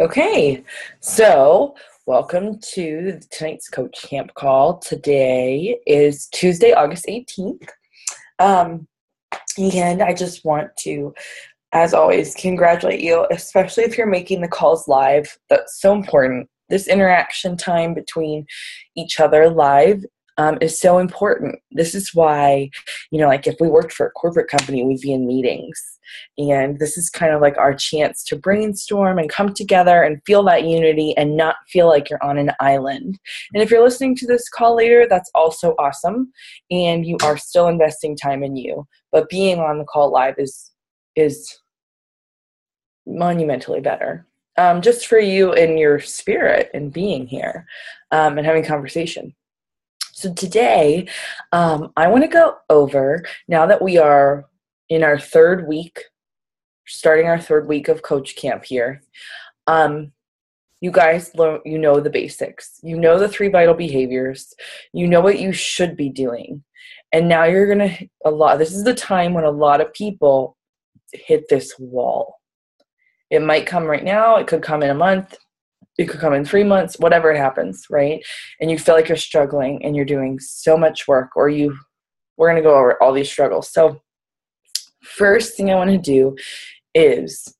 Okay, so welcome to tonight's Coach Camp call. Today is Tuesday, August 18th. And I just want to, as always, congratulate you, especially if you're making the calls live. That's so important. This interaction time between each other live is so important. This is why, like if we worked for a corporate company, we'd be in meetings. And this is kind of like our chance to brainstorm and come together and feel that unity and not feel like you're on an island. And if you're listening to this call later, that's also awesome. And you are still investing time in you. But being on the call live is monumentally better. Just for you and your spirit and being here and having conversation. So today, I want to go over, now that we are in our third week, starting our third week of Coach Camp here, you guys you know the basics. You know the 3 vital behaviors. You know what you should be doing. And now you're going to, this is the time when a lot of people hit this wall. It might come right now. It could come in a month. It could come in 3 months, whatever it happens, right? And you feel like you're struggling and you're doing so much work, we're going to go over all these struggles. So first thing I want to do is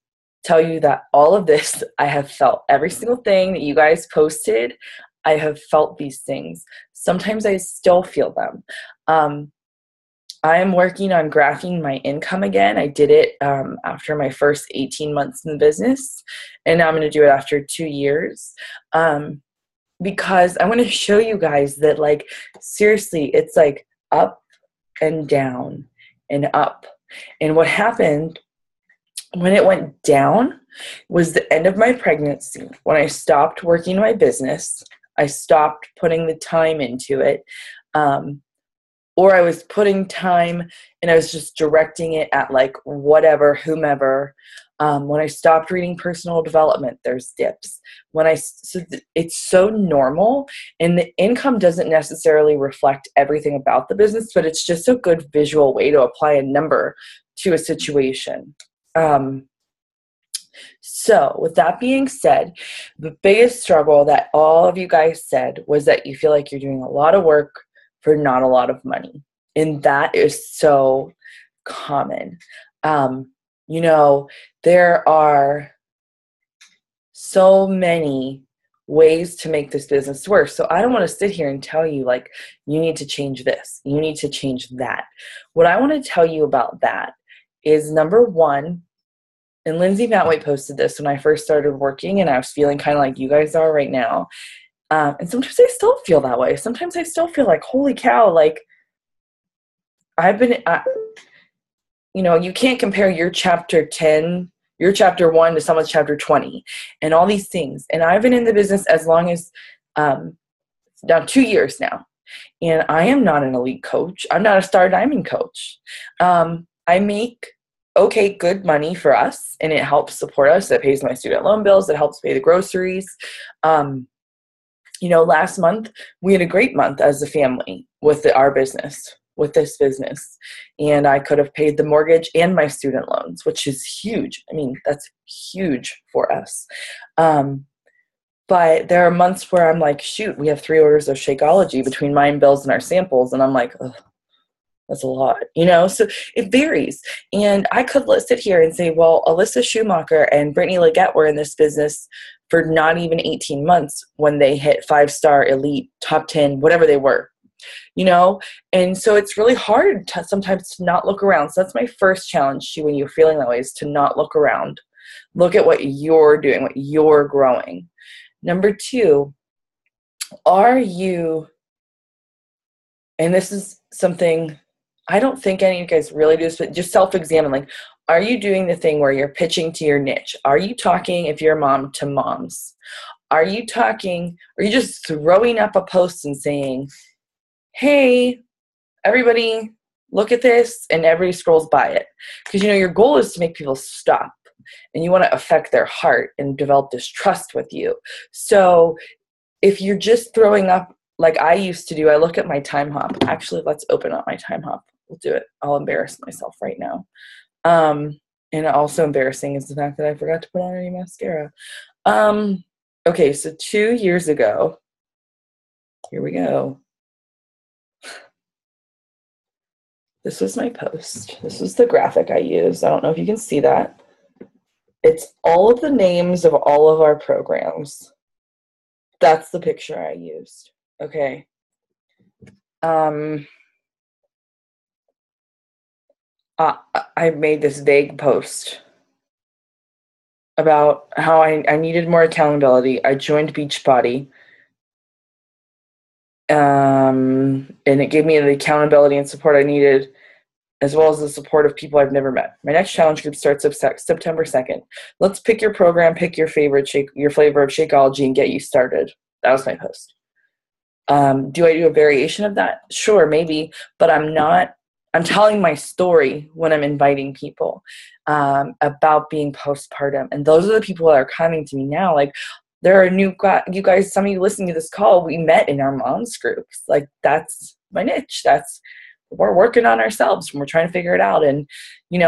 tell you that all of this, I have felt every single thing that you guys posted. I have felt these things. Sometimes I still feel them. I am working on graphing my income again. I did it after my first 18 months in the business, and now I'm going to do it after 2 years because I want to show you guys that, like, seriously, it's like up and down and up. And what happened when it went down was the end of my pregnancy. When I stopped working my business, I stopped putting the time into it. Or I was putting time and I was just directing it at like whatever, whomever. When I stopped reading personal development, there's dips. It's so normal, and the income doesn't necessarily reflect everything about the business, but it's just a good visual way to apply a number to a situation. So with that being said, the biggest struggle that all of you guys said was that you feel like you're doing a lot of work for not a lot of money. And that is so common. There are so many ways to make this business work. So I don't want to sit here and tell you, like, you need to change this, you need to change that. What I want to tell you about that is, number one, and Lindsay Matway posted this when I first started working, and I was feeling kind of like you guys are right now. And sometimes I still feel that way. Sometimes I still feel like, holy cow, like you can't compare your chapter 10, your chapter 1 to someone's chapter 20 and all these things. And I've been in the business as long as now 2 years now. And I am not an elite coach. I'm not a star diamond coach. I make good money for us, and it helps support us. It pays my student loan bills. It helps pay the groceries. Last month, we had a great month as a family with this business. And I could have paid the mortgage and my student loans, which is huge. I mean, that's huge for us. But there are months where I'm like, shoot, we have 3 orders of Shakeology between mine bills and our samples. And I'm like, ugh, that's a lot, so it varies. And I could sit here and say, well, Alyssa Schumacher and Brittany Leggett were in this business for not even 18 months when they hit 5-star elite, top 10, whatever they were, and so it's really hard sometimes to not look around. So that's my first challenge to you when you're feeling that way, is to not look around. Look at what you're doing, what you're growing. Number 2, are you, and this is something I don't think any of you guys really do this, but just self-examine. Like, are you doing the thing where you're pitching to your niche? Are you talking, if you're a mom, to moms? Are you just throwing up a post and saying, hey, everybody, look at this, and everybody scrolls by it? Because, your goal is to make people stop, and you want to affect their heart and develop this trust with you. So if you're just throwing up, like I used to do, I look at my Time Hop. Actually, let's open up my Time Hop. We'll do it. I'll embarrass myself right now. And also embarrassing is the fact that I forgot to put on any mascara. Okay, so 2 years ago, here we go. This was my post. This was the graphic I used. I don't know if you can see that. It's all of the names of all of our programs. That's the picture I used. Okay. I made this vague post about how I needed more accountability. I joined Beachbody. And it gave me the accountability and support I needed, as well as the support of people I've never met. My next challenge group starts September 2nd. Let's pick your program, pick your favorite shake, your flavor of Shakeology, and get you started. That was my post. Do I do a variation of that? Sure, maybe, but I'm telling my story when I'm inviting people about being postpartum. And those are the people that are coming to me now. Like, there are you guys, some of you listening to this call, we met in our moms groups. Like, that's my niche. We're working on ourselves and we're trying to figure it out. And, you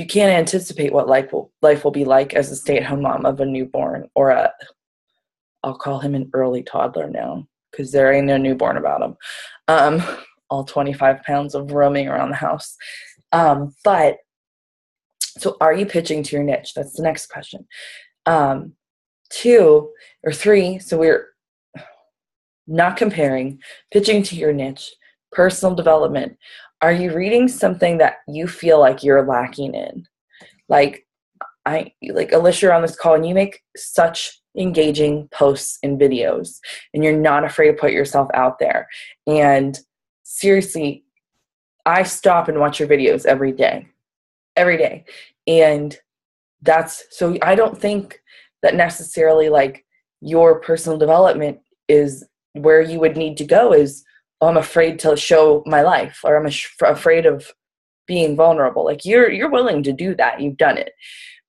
can't anticipate what life will be like as a stay-at-home mom of a newborn, or I'll call him an early toddler now, because there ain't no newborn about him. All 25 pounds of roaming around the house. But so are you pitching to your niche? That's the next question. 2 or 3, so we're not comparing, pitching to your niche, personal development. Are you reading something that you feel like you're lacking in? Like Alicia, you're on this call and you make such engaging posts and videos, and you're not afraid to put yourself out there. And seriously, I stop and watch your videos every day. And so I don't think that necessarily like your personal development is where you would need to go is, oh, I'm afraid to show my life, or I'm afraid of being vulnerable. Like, you're willing to do that. You've done it.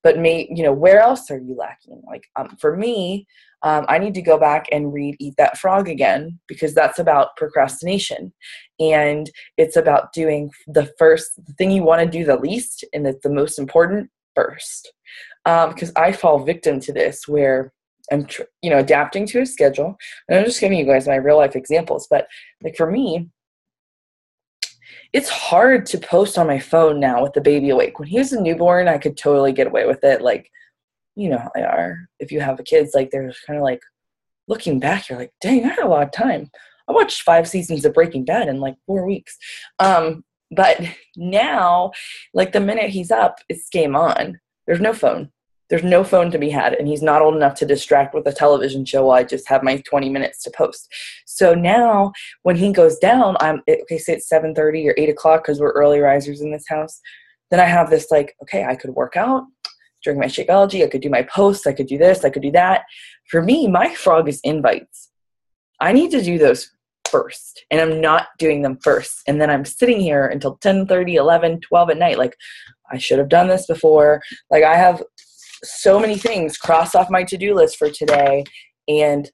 But where else are you lacking? Like, for me, I need to go back and read Eat That Frog again, because that's about procrastination. And it's about doing the thing you want to do the least, and it's the most important first. Because I fall victim to this, where I'm adapting to a schedule. And I'm just giving you guys my real life examples. But like, for me, it's hard to post on my phone now with the baby awake. When he was a newborn, I could totally get away with it. Like, you know how they are. If you have kids, like, they're kind of like, looking back, you're like, dang, I had a lot of time. I watched 5 seasons of Breaking Bad in like 4 weeks. But now, like, the minute he's up, it's game on. There's no phone. There's no phone to be had, and he's not old enough to distract with a television show while I just have my 20 minutes to post. So now, when he goes down, say it's 7:30 or 8 o'clock, because we're early risers in this house, then I have this, like, okay, I could work out during my Shakeology, I could do my posts, I could do this, I could do that. For me, my frog is invites. I need to do those first, and I'm not doing them first. And then I'm sitting here until 10:30, 11, 12 at night. Like, I should have done this before. Like, I have so many things crossed off my to-do list for today, and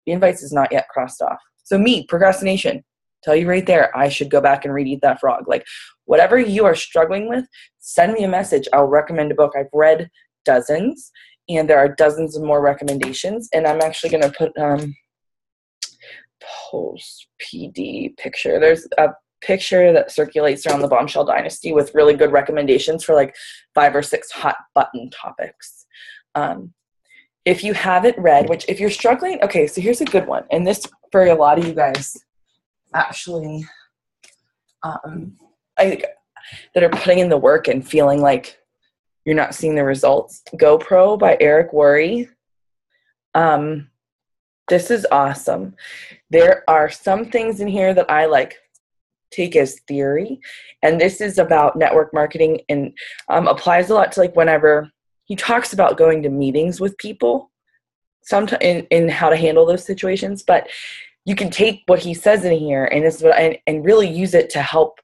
the invites is not yet crossed off. So procrastination, tell you right there, I should go back and read Eat That Frog. Like, whatever you are struggling with, send me a message. I'll recommend a book. I've read dozens, and there are dozens of more recommendations. And I'm actually going to put post PD picture. There's a picture that circulates around the Bombshell Dynasty with really good recommendations for like 5 or 6 hot button topics. If you haven't read, which if you're struggling, okay, so here's a good one. And this, for a lot of you guys, actually, that are putting in the work and feeling like you're not seeing the results. GoPro by Eric Worre. This is awesome. There are some things in here that I take as theory, and this is about network marketing, and applies a lot to whenever he talks about going to meetings with people, sometimes in how to handle those situations. But you can take what he says in here and really use it to help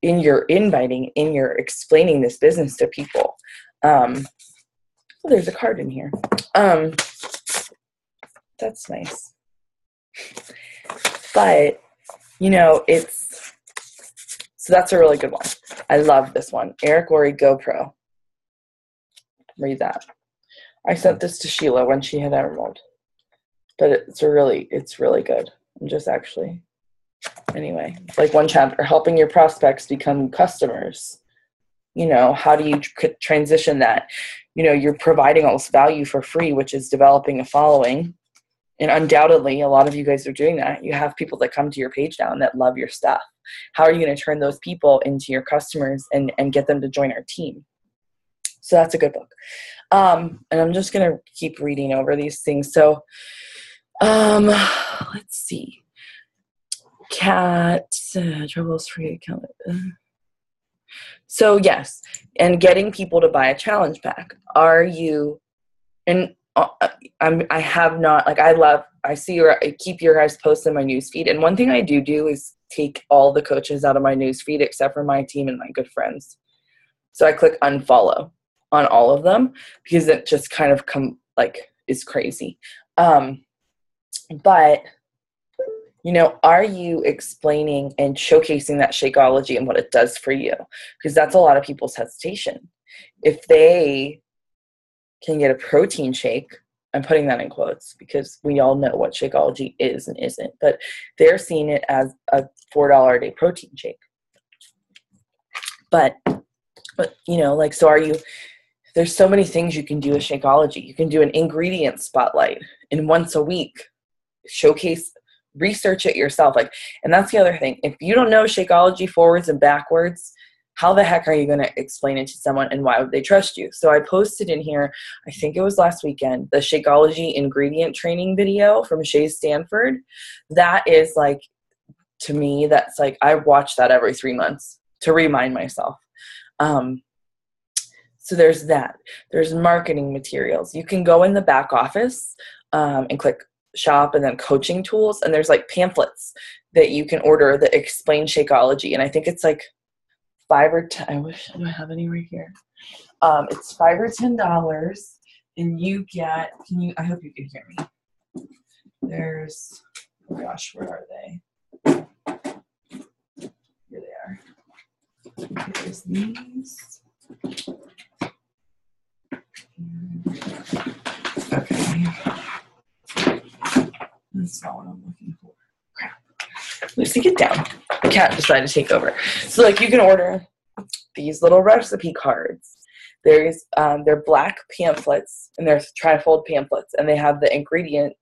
in your inviting, in your explaining this business to people. There's a card in here. That's nice. But, So that's a really good one. I love this one. Eric Worre GoPro. Read that. I sent this to Sheila when she had Emerald. But it's really good. I'm just actually, anyway, like one chapter, helping your prospects become customers. You know, how do you transition that? You know, you're providing all this value for free, which is developing a following. And undoubtedly, a lot of you guys are doing that. You have people that come to your page now and that love your stuff. How are you going to turn those people into your customers and get them to join our team? So that's a good book. And I'm just going to keep reading over these things. So let's see. Cat, troubles free account. So yes, and getting people to buy a challenge pack. Are you, and I have not, like I keep your guys' posts in my newsfeed. And one thing I do is take all the coaches out of my newsfeed except for my team and my good friends. So I click unfollow on all of them because it just kind of is crazy. But, you know, are you explaining and showcasing that Shakeology and what it does for you? Because that's a lot of people's hesitation. If they can get a protein shake, I'm putting that in quotes because we all know what Shakeology is and isn't, but they're seeing it as a $4 a day protein shake. But you know, like, so there's so many things you can do with Shakeology. You can do an ingredient spotlight and once a week showcase, research it yourself. And that's the other thing. If you don't know Shakeology forwards and backwards, how the heck are you going to explain it to someone and why would they trust you? So I posted in here, I think it was last weekend, the Shakeology ingredient training video from Shay Stanford. That is like, to me, that's like, I watch that every 3 months to remind myself. So there's that. There's marketing materials. You can go in the back office and click shop and then coaching tools. And there's like pamphlets that you can order that explain Shakeology. And I think it's like $5 or $10. I wish I have any right here. It's $5 or $10 and you get, I hope you can hear me. There's, oh gosh, where are they? Here they are. There's these. Okay. That's not what I'm looking for. Crap. Lucy, get down. The cat decided to take over. So, like, you can order these little recipe cards. They're black pamphlets, and they're trifold pamphlets, and they have the ingredient,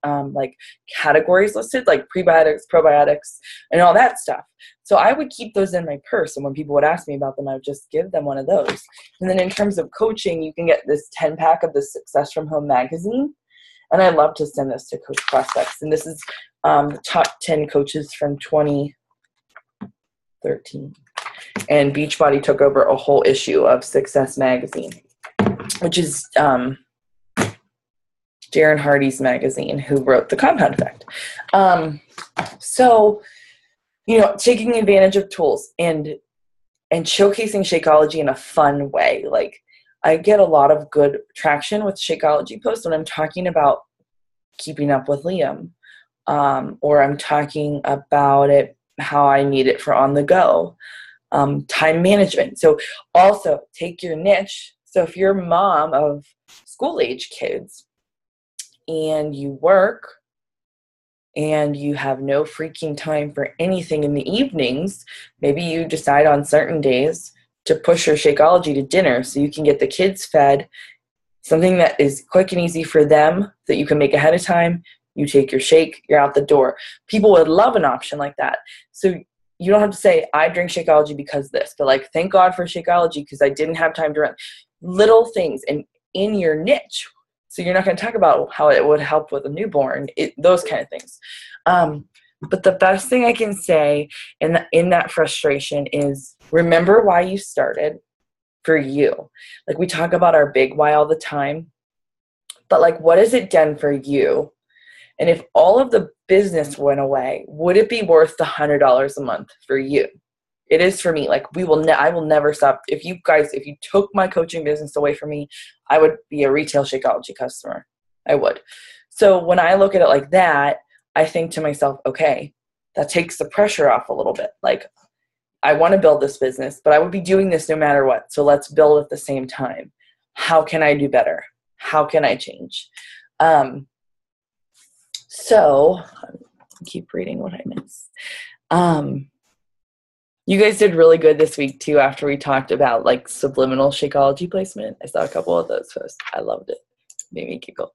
categories listed, like prebiotics, probiotics, and all that stuff. So I would keep those in my purse, and when people would ask me about them, I would just give them one of those. And then in terms of coaching, you can get this 10-pack of the Success from Home magazine, and I love to send this to coach prospects. And this is the top 10 coaches from 2013. And Beachbody took over a whole issue of Success magazine, which is Darren Hardy's magazine, who wrote The Compound Effect. So, you know, taking advantage of tools and showcasing Shakeology in a fun way. Like, I get a lot of good traction with Shakeology posts when I'm talking about keeping up with Liam, or I'm talking about it, how I need it for on the go. Time management. So also take your niche. So if you're a mom of school age kids and you work and you have no freaking time for anything in the evenings, maybe you decide on certain days to push your Shakeology to dinner so you can get the kids fed, something that is quick and easy for them that you can make ahead of time. You take your shake, you're out the door. People would love an option like that. So you don't have to say, I drink Shakeology because this, but like, thank God for Shakeology because I didn't have time to run. Little things and in your niche. So you're not going to talk about how it would help with a newborn, those kind of things. But the best thing I can say in that frustration is remember why you started for you. Like, we talk about our big why all the time, but like, what has it done for you? And if all of the business went away, would it be worth the $100 a month for you? It is for me. Like, I will never stop. If you took my coaching business away from me, I would be a retail Shakeology customer. I would. So when I look at it like that, I think to myself, okay, that takes the pressure off a little bit. Like, I want to build this business, but I would be doing this no matter what. So let's build at the same time. How can I do better? How can I change? So keep reading what I miss. You guys did really good this week too after we talked about like subliminal Shakeology placement. I saw a couple of those posts. I loved it. Made me giggle.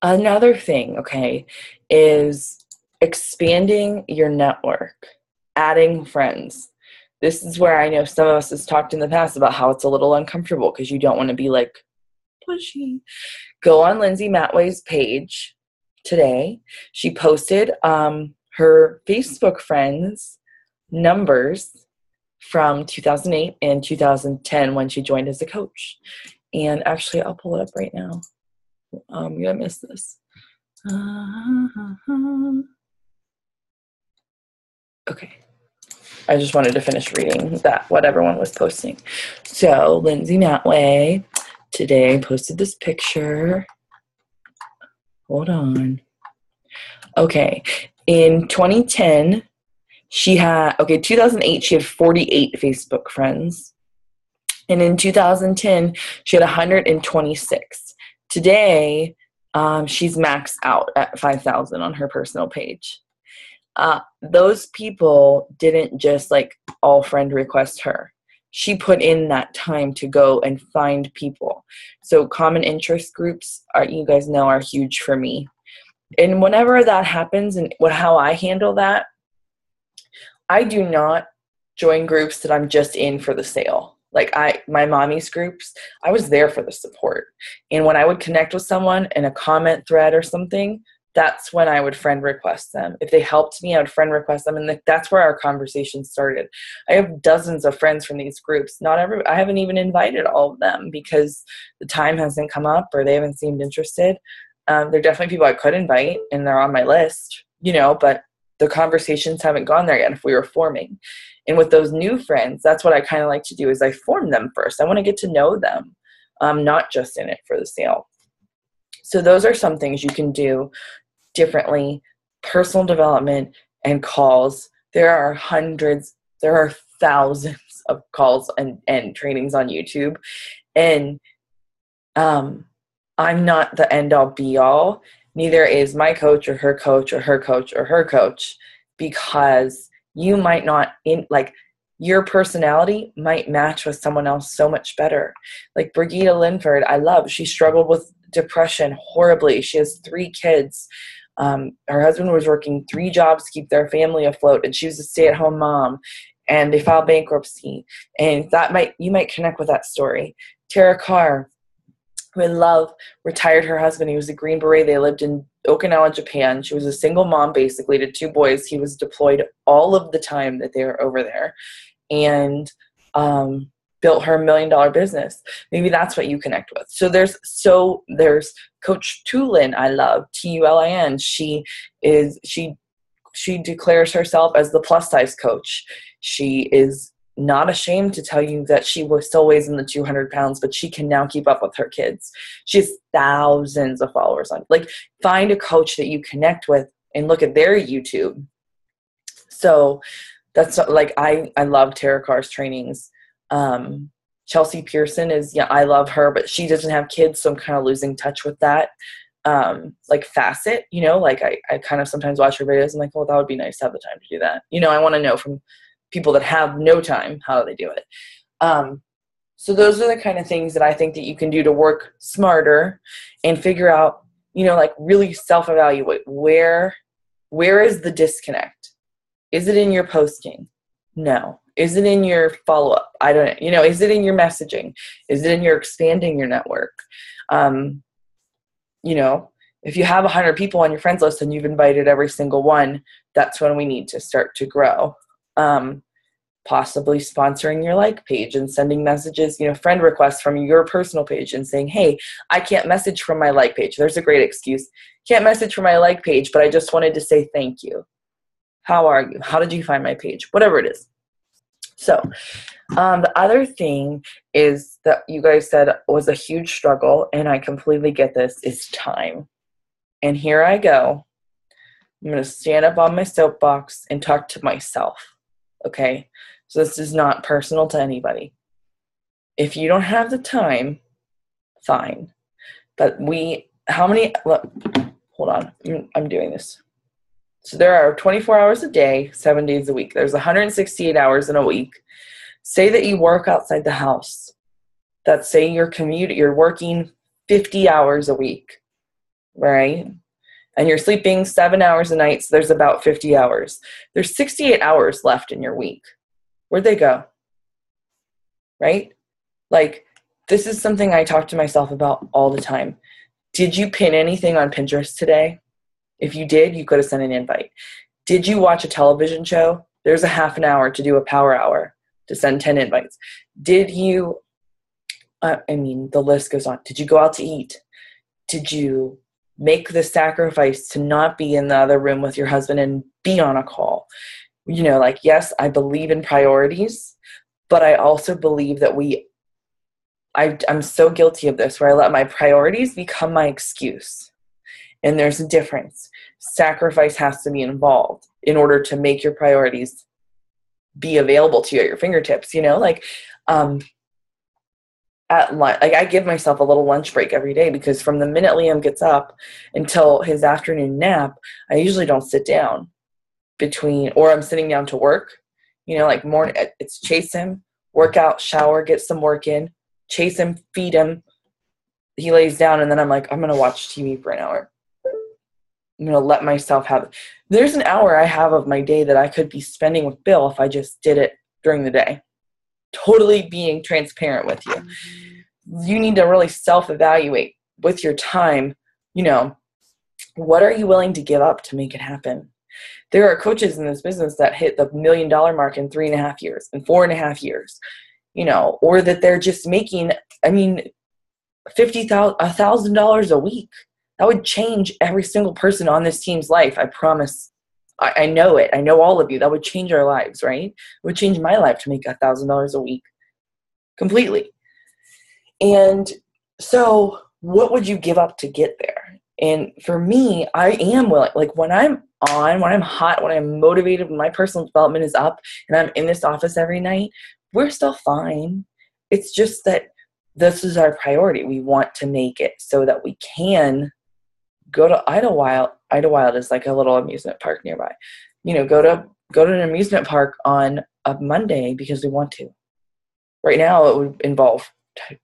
Another thing, okay, is expanding your network, adding friends. This is where I know some of us has talked in the past about how it's a little uncomfortable because you don't want to be like pushy. Go on Lindsay Matway's page today. She posted her Facebook friends numbers from 2008 and 2010 when she joined as a coach. And actually, I'll pull it up right now. I'm gonna miss this. Okay. I just wanted to finish reading that, what everyone was posting. So Lindsay Matway today posted this picture. Hold on. Okay. In 2010, 2008, she had 48 Facebook friends. And in 2010, she had 126. Today, she's maxed out at 5,000 on her personal page. Those people didn't just like all friend request her. She put in that time to go and find people. So common interest groups you guys know, are huge for me. And whenever that happens, and how I handle that, I do not join groups that I'm just in for the sale. Like my mommy's groups, I was there for the support. And when I would connect with someone in a comment thread or something, that's when I would friend request them. If they helped me, I would friend request them. And that's where our conversation started. I have dozens of friends from these groups. I haven't even invited all of them because the time hasn't come up or they haven't seemed interested. They're definitely people I could invite and they're on my list, but the conversations haven't gone there yet if we were forming. And with those new friends, that's what I kind of like to do is I form them first. I want to get to know them, not just in it for the sale. So those are some things you can do differently. Personal development and calls. There are thousands of calls and trainings on YouTube. And I'm not the end all be all. Neither is my coach or her coach or her coach or her coach, because you might not your personality might match with someone else so much better. Like Brigida Linford, I love. She struggled with depression horribly. She has 3 kids. Her husband was working 3 jobs to keep their family afloat, and she was a stay-at-home mom, and they filed bankruptcy. And you might connect with that story. Tara Carr, who I love, retired her husband. He was a Green Beret. They lived in Okinawa, Japan. She was a single mom, basically, to 2 boys. He was deployed all of the time that they were over there, and built her $1 million business. Maybe that's what you connect with. So there's Coach Tulin. I love Tulin. She declares herself as the plus size coach. She is not ashamed to tell you that she still weighs in the 200 pounds, but she can now keep up with her kids. She has thousands of followers on. Find a coach that you connect with and look at their YouTube. So that's I love Tara Carr's trainings. Chelsea Pearson I love her, but she doesn't have kids, so I'm kind of losing touch with that. Facet, I kind of sometimes watch her videos. I'm like, well, that would be nice to have the time to do that. I want to know from people that have no time, how do they do it? So those are the kind of things that I think that you can do to work smarter and figure out, really self-evaluate where is the disconnect? Is it in your posting? No. Is it in your follow-up? I don't know. Is it in your messaging? Is it in your expanding your network? If you have 100 people on your friends list and you've invited every single one, that's when we need to start to grow. Possibly sponsoring your like page and sending messages, friend requests from your personal page and saying, hey, I can't message from my like page. There's a great excuse. Can't message from my like page, but I just wanted to say thank you. How are you? How did you find my page? Whatever it is. So the other thing is that you guys said was a huge struggle, and I completely get this, is time. And here I go. I'm going to stand up on my soapbox and talk to myself. Okay? So this is not personal to anybody. If you don't have the time, fine. But look, hold on. I'm doing this. So there are 24 hours a day, 7 days a week. There's 168 hours in a week. Say that you work outside the house. That's say you're working 50 hours a week, right? And you're sleeping 7 hours a night, so there's about 50 hours. There's 68 hours left in your week. Where'd they go? Right? Like, this is something I talk to myself about all the time. Did you pin anything on Pinterest today? If you did, you could have sent an invite. Did you watch a television show? There's a half an hour to do a power hour to send 10 invites. Did you, the list goes on. Did you go out to eat? Did you make the sacrifice to not be in the other room with your husband and be on a call? Yes, I believe in priorities, but I also believe that I'm so guilty of this, where I let my priorities become my excuse. And there's a difference. Sacrifice has to be involved in order to make your priorities be available to you at your fingertips. At lunch, I give myself a little lunch break every day, because from the minute Liam gets up until his afternoon nap, I usually don't sit down or I'm sitting down to work. Morning, it's chase him, work out, shower, get some work in, chase him, feed him. He lays down, and then I'm like, I'm going to watch TV for an hour. I'm going to let myself there's an hour I have of my day that I could be spending with Bill if I just did it during the day. Totally being transparent with you. You need to really self-evaluate with your time. What are you willing to give up to make it happen? There are coaches in this business that hit the $1 million mark in 3.5 years, in 4.5 years, or that they're just making, $1,000 a week. That would change every single person on this team's life. I promise. I know it. I know all of you. That would change our lives, right? It would change my life to make $1,000 a week completely. And so what would you give up to get there? And for me, I am willing, when I'm hot, when I'm motivated, when my personal development is up and I'm in this office every night, we're still fine. It's just that this is our priority. We want to make it so that we can go to Idlewild. Idlewild is like a little amusement park nearby. Go to an amusement park on a Monday because we want to. Right now, it would involve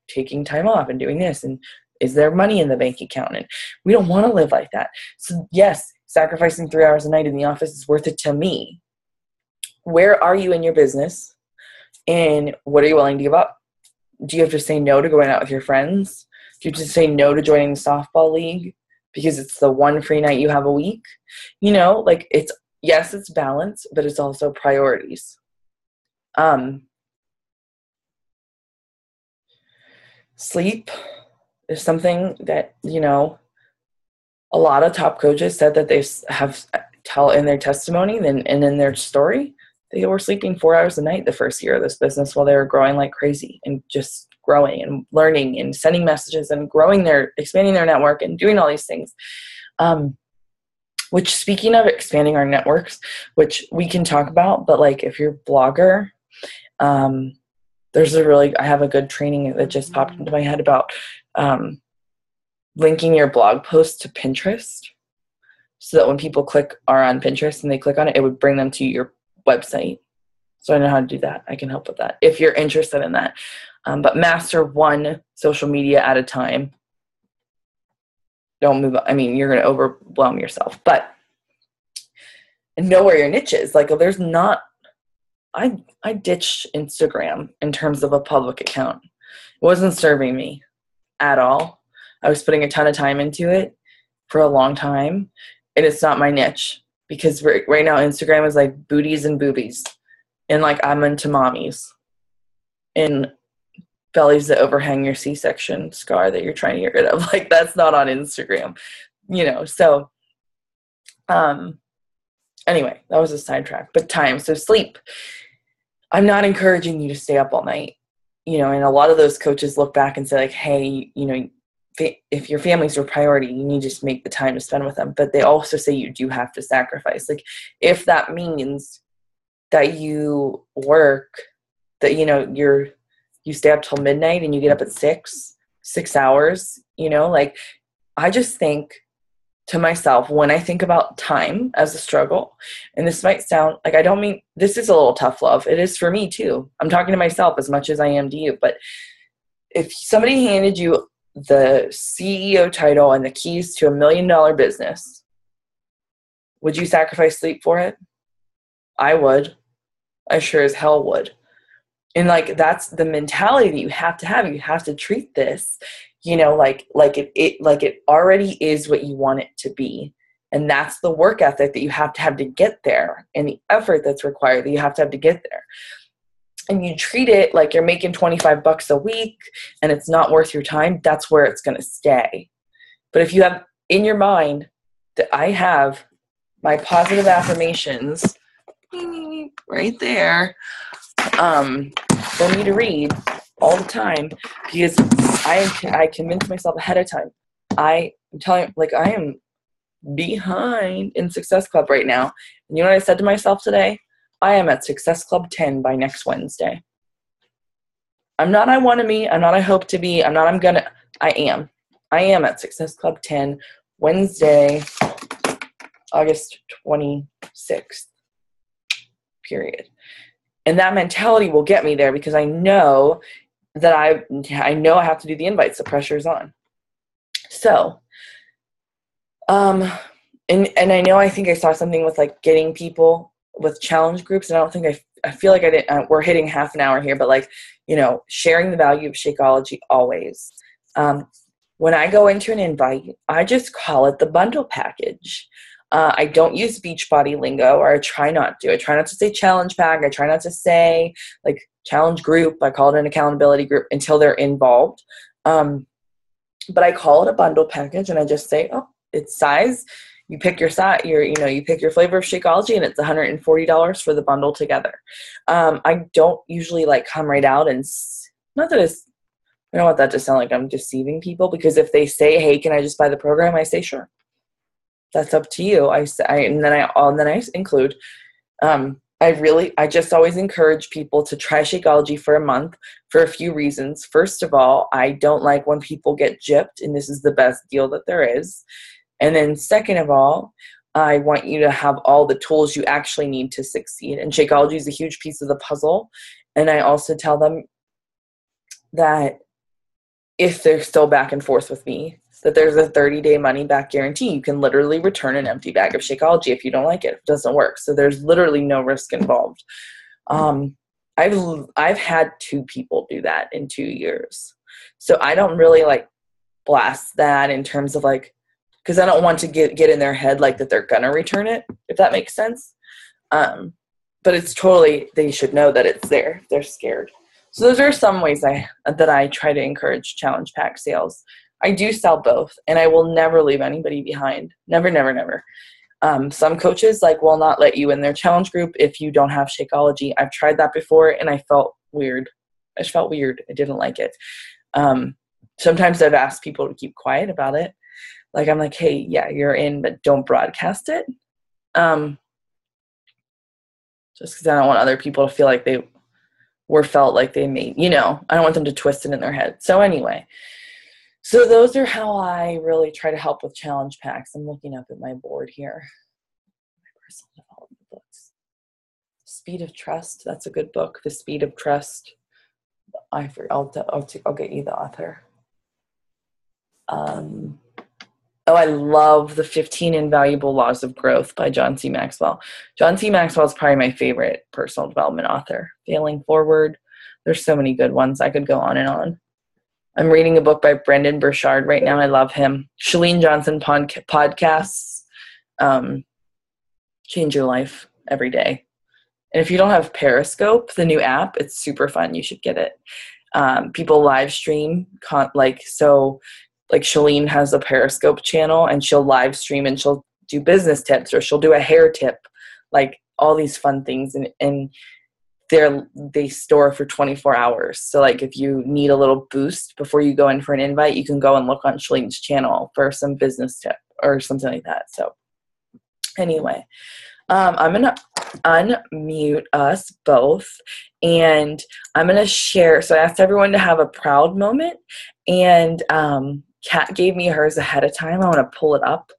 taking time off and doing this. And is there money in the bank account? And we don't want to live like that. So yes, sacrificing 3 hours a night in the office is worth it to me. Where are you in your business? And what are you willing to give up? Do you have to say no to going out with your friends? Do you have to say no to joining the softball league because it's the one free night you have a week? It's balance, but it's also priorities. Sleep is something that, a lot of top coaches said that they have tell in their testimony and in their story. They were sleeping 4 hours a night the first year of this business while they were growing like crazy and just growing and learning and sending messages and expanding their network and doing all these things. Which, speaking of expanding our networks, which we can talk about, but if you're a blogger, I have a good training that just popped into my head about linking your blog posts to Pinterest, so that when people are on Pinterest and they click on it, it would bring them to your website. So I know how to do that. I can help with that if you're interested in that. But master one social media at a time. Don't move. You're going to overwhelm yourself. But know where your niche is. There's not. I ditched Instagram in terms of a public account. It wasn't serving me at all. I was putting a ton of time into it for a long time, and it's not my niche. Because right now Instagram is like booties and boobies. And I'm into mommies. And bellies that overhang your C-section scar that you're trying to get rid of. That's not on Instagram. So anyway, that was a sidetrack. But time. So sleep. I'm not encouraging you to stay up all night. And a lot of those coaches look back and say hey, if your family's your priority, you need to just make the time to spend with them. But they also say you do have to sacrifice. Like, if that means that you work, that, you stay up till midnight and you get up at 6 hours, like, I just think to myself, when I think about time as a struggle, and this might sound like, I don't mean, this is a little tough love. It is for me too. I'm talking to myself as much as I am to you. But if somebody handed you the CEO title and the keys to $1 million business, would you sacrifice sleep for it? I would. I sure as hell would. And like, that's the mentality that you have to have. You have to treat this, like it already is what you want it to be. And that's the work ethic that you have to get there, and the effort that's required that you have to get there. And you treat it like you're making $25 a week and it's not worth your time. That's where it's going to stay. But if you have in your mind that I have my positive affirmations right there, for me to read all the time, because I convince myself ahead of time. I'm telling you, like, I am behind in Success Club right now. And you know what I said to myself today? I am at Success Club 10 by next Wednesday. I'm not I want to be. I'm not I hope to be. I'm not I'm gonna. I am. I am at Success Club 10 Wednesday, August 26th. Period. And that mentality will get me there, because I know that I have to do the invites. The pressure's on. So, and I know, I think I saw something with like getting people with challenge groups, and I don't think I feel like I didn't, we're hitting half an hour here, but like, sharing the value of Shakeology always. When I go into an invite, I just call it the bundle package. I don't use Beachbody lingo, or I try not to. I try not to say challenge pack. I try not to say like challenge group. I call it an accountability group until they're involved. But I call it a bundle package, and I just say, oh, it's size. You pick your size, you pick your flavor of Shakeology, and it's $140 for the bundle together. I don't usually like come right out and not that it's, I don't want that to sound like I'm deceiving people, because if they say, hey, can I just buy the program? I say, sure. That's up to you. And then I include, I just always encourage people to try Shakeology for a month for a few reasons. First of all, I don't like when people get gypped, and this is the best deal that there is. And then second of all, I want you to have all the tools you actually need to succeed. And Shakeology is a huge piece of the puzzle. And I also tell them that if they're still back and forth with me, that there's a 30-day money-back guarantee. You can literally return an empty bag of Shakeology if you don't like it, if it doesn't work. So there's literally no risk involved. I've had 2 people do that in 2 years. So I don't really like blast that in terms of like, because I don't want to get in their head like that they're gonna return it, if that makes sense. But it's totally, they should know that it's there. They're scared. So those are some ways that I try to encourage challenge pack sales. I do sell both, and I will never leave anybody behind. Never, never, never. Some coaches will not let you in their challenge group if you don't have Shakeology. I've tried that before, and I felt weird. I just felt weird. I didn't like it. Sometimes I've asked people to keep quiet about it. Like, I'm like, hey, yeah, you're in, but don't broadcast it. Just because I don't want other people to feel like they felt like they made, I don't want them to twist it in their head. So anyway, so those are how I really try to help with challenge packs. I'm looking up at my board here. My personal development books. Speed of Trust. That's a good book. The Speed of Trust. I'll get you the author. I love the 15 Invaluable Laws of Growth by John C. Maxwell. John C. Maxwell is probably my favorite personal development author. Failing Forward. There's so many good ones. I could go on and on. I'm reading a book by Brendan Burchard right now. I love him. Chalene Johnson podcasts. Change your life every day. And if you don't have Periscope, the new app, it's super fun. You should get it. People live stream. Like Chalene has a Periscope channel, and she'll live stream, and she'll do business tips, or she'll do a hair tip, like all these fun things. And they store for 24 hours. So like if you need a little boost before you go in for an invite, you can go and look on Shalene's channel for some business tip or something like that. So anyway, I'm going to unmute us both, and I'm going to share. So I asked everyone to have a proud moment, and Kat gave me hers ahead of time. I want to pull it up.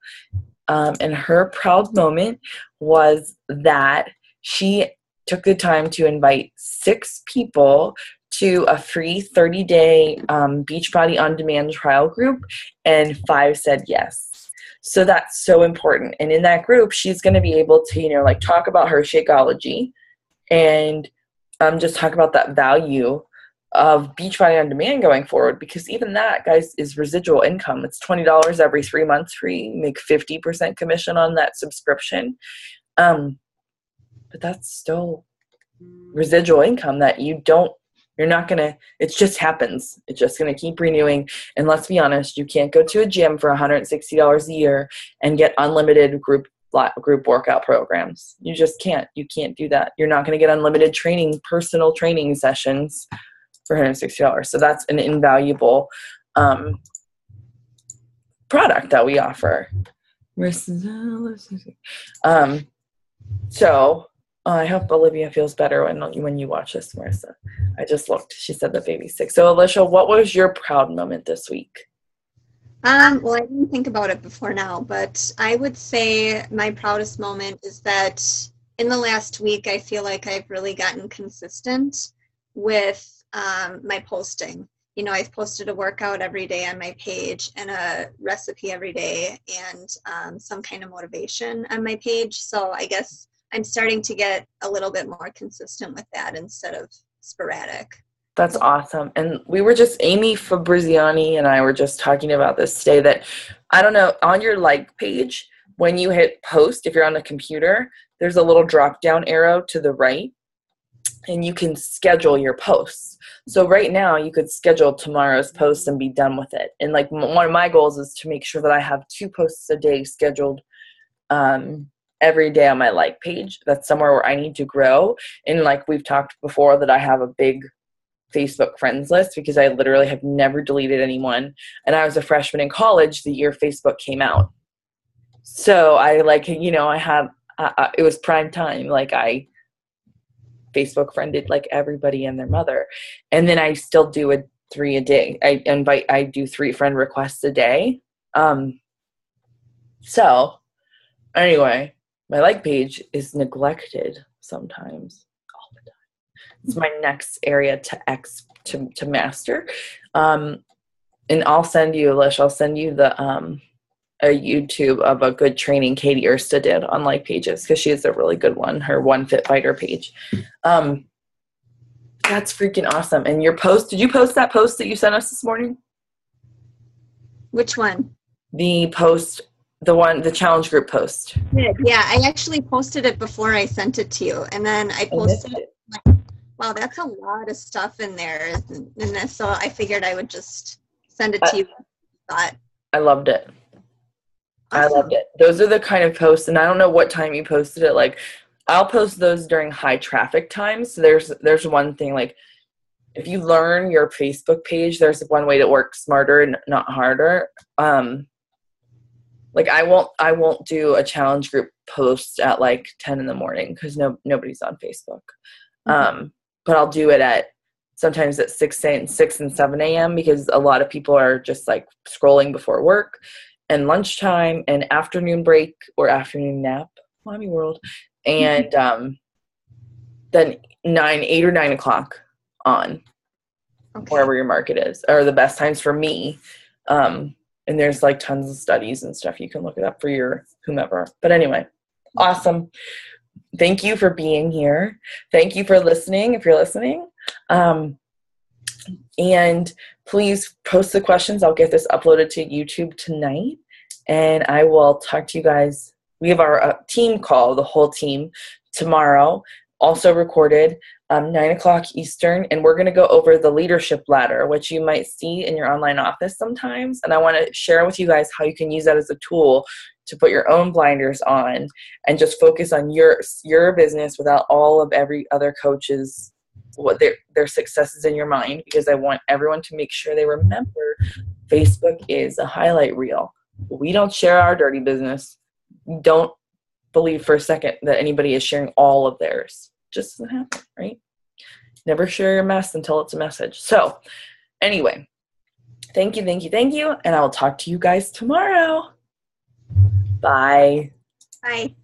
And her proud moment was that she took the time to invite 6 people to a free 30-day Beachbody On Demand trial group, and 5 said yes. So that's so important. And in that group, she's going to be able to, like talk about her Shakeology and just talk about that value of Beachbody On Demand going forward, because even that, guys, is residual income. It's $20 every 3 months free. You make 50% commission on that subscription. But that's still residual income that you're not going to, it just happens. It's just going to keep renewing. And let's be honest, you can't go to a gym for $160 a year and get unlimited group workout programs. You just can't. You can't do that. You're not going to get unlimited personal training sessions for $160. So that's an invaluable product that we offer. So I hope Olivia feels better when you watch this, Marissa. I just looked. She said the baby's sick. So Alicia, what was your proud moment this week? Well, I didn't think about it before now, but I would say my proudest moment is that in the last week, I feel like I've really gotten consistent with my posting. I've posted a workout every day on my page and a recipe every day and some kind of motivation on my page. So I guess I'm starting to get a little bit more consistent with that instead of sporadic. That's awesome. And Amy Fabriziani and I were just talking about this today, that, I don't know, on your like page, when you hit post, if you're on the computer, there's a little drop down arrow to the right, and you can schedule your posts. So right now you could schedule tomorrow's post and be done with it. And like one of my goals is to make sure that I have 2 posts a day scheduled every day on my like page. That's somewhere where I need to grow. And like we've talked before, that I have a big Facebook friends list because I literally have never deleted anyone. And I was a freshman in college the year Facebook came out. So I I had, it was prime time. Like I Facebook friended like everybody and their mother. And then I still do 3 a day. I do 3 friend requests a day. So anyway, my like page is neglected sometimes, all the time. It's my next area to master. And I'll send you, Alicia, I'll send you the a YouTube of a good training Katie Ersta did on like pages, because she has a really good one, her One Fit Fighter page. That's freaking awesome. And your post, did you post that post that you sent us this morning? Which one? The post, the challenge group post. Yeah, I actually posted it before I sent it to you, and then I posted it. Wow, that's a lot of stuff in there, so I figured I would just send it to you. I loved it. Awesome. I loved it. Those are the kind of posts, and I don't know what time you posted it. Like, I'll post those during high traffic times. So there's one thing, like, if you learn your Facebook page, there's one way to work smarter and not harder. Like I won't do a challenge group post at like 10 in the morning because nobody's on Facebook. Mm-hmm. But I'll do it sometimes at 6 and 7 a.m. because a lot of people are just like scrolling before work and lunchtime and afternoon break or afternoon nap, mommy world. And then 8 or 9 o'clock on, okay, wherever your market is, are the best times for me. And there's like tons of studies and stuff. You can look it up for your whomever. But anyway, awesome. Thank you for being here. Thank you for listening, if you're listening. And please post the questions. I'll get this uploaded to YouTube tonight. And I will talk to you guys. We have our team call, the whole team, tomorrow, also recorded, 9 o'clock Eastern. And we're going to go over the leadership ladder, which you might see in your online office sometimes. And I want to share with you guys how you can use that as a tool to put your own blinders on and just focus on your business without all of every other coach's what their successes in your mind, because I want everyone to make sure they remember Facebook is a highlight reel. We don't share our dirty business. Don't believe for a second that anybody is sharing all of theirs. Just doesn't happen, right? Never share your mess until it's a message. So anyway, thank you. And I will talk to you guys tomorrow. Bye. Bye.